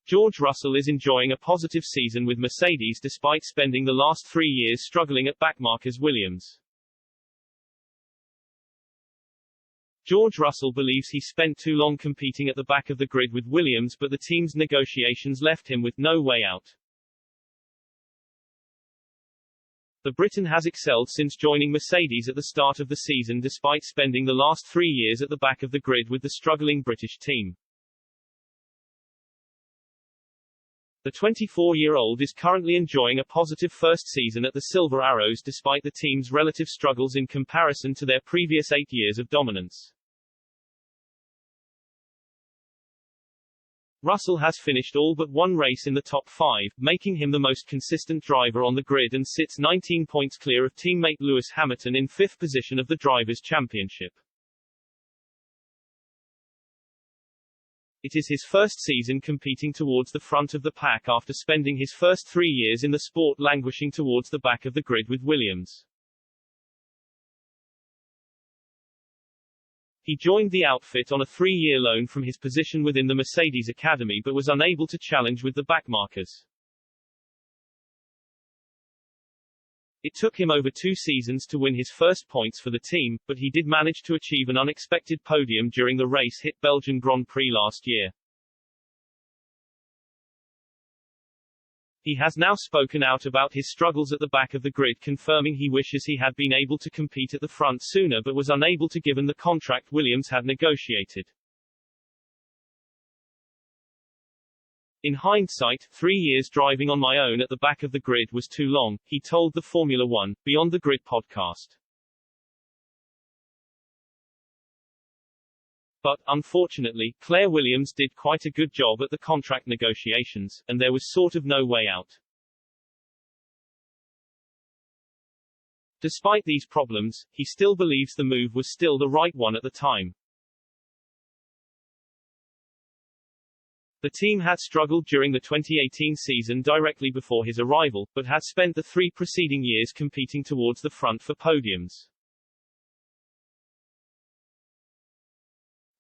George Russell is enjoying a positive season with Mercedes despite spending the last 3 years struggling at backmarkers Williams. George Russell believes he spent too long competing at the back of the grid with Williams, but the team's negotiations left him with no way out. The Briton has excelled since joining Mercedes at the start of the season despite spending the last 3 years at the back of the grid with the struggling British team. The 24-year-old is currently enjoying a positive first season at the Silver Arrows despite the team's relative struggles in comparison to their previous 8 years of dominance. Russell has finished all but one race in the top 5, making him the most consistent driver on the grid and sits 19 points clear of teammate Lewis Hamilton in 5th position of the Drivers' Championship. It is his first season competing towards the front of the pack after spending his first 3 years in the sport languishing towards the back of the grid with Williams. He joined the outfit on a 3-year loan from his position within the Mercedes Academy but was unable to challenge with the backmarkers. It took him over 2 seasons to win his first points for the team, but he did manage to achieve an unexpected podium during the race-hit Belgian Grand Prix last year. He has now spoken out about his struggles at the back of the grid, confirming he wishes he had been able to compete at the front sooner but was unable to given the contract Williams had negotiated. In hindsight, 3 years driving on my own at the back of the grid was too long, he told the Formula One, Beyond the Grid podcast. But, unfortunately, Claire Williams did quite a good job at the contract negotiations, and there was sort of no way out. Despite these problems, he still believes the move was still the right one at the time. The team had struggled during the 2018 season directly before his arrival, but had spent the 3 preceding years competing towards the front for podiums.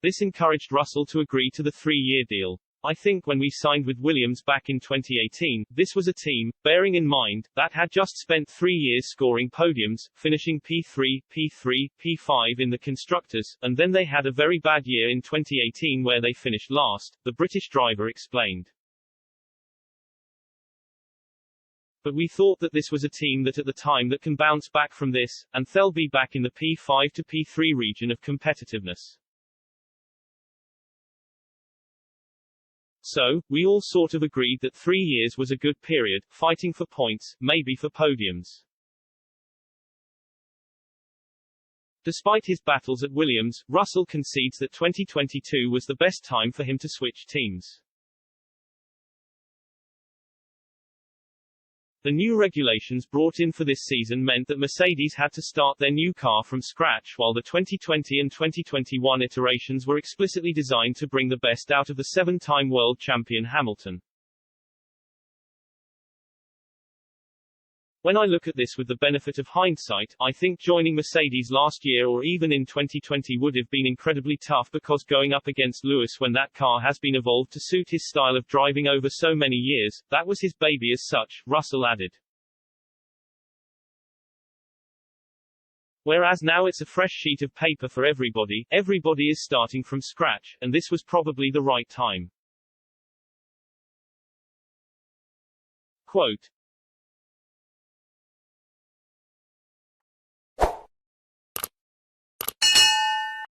This encouraged Russell to agree to the 3-year deal. I think when we signed with Williams back in 2018, this was a team, bearing in mind, that had just spent 3 years scoring podiums, finishing P3, P3, P5 in the Constructors, and then they had a very bad year in 2018 where they finished last, the British driver explained. But we thought that this was a team that at the time that can bounce back from this, and they'll be back in the P5 to P3 region of competitiveness. So, we all sort of agreed that 3 years was a good period, fighting for points, maybe for podiums. Despite his battles at Williams, Russell concedes that 2022 was the best time for him to switch teams. The new regulations brought in for this season meant that Mercedes had to start their new car from scratch, while the 2020 and 2021 iterations were explicitly designed to bring the best out of the 7-time world champion Hamilton. When I look at this with the benefit of hindsight, I think joining Mercedes last year or even in 2020 would have been incredibly tough because going up against Lewis when that car has been evolved to suit his style of driving over so many years, that was his baby as such, Russell added. Whereas now it's a fresh sheet of paper for everybody is starting from scratch, and this was probably the right time. Quote,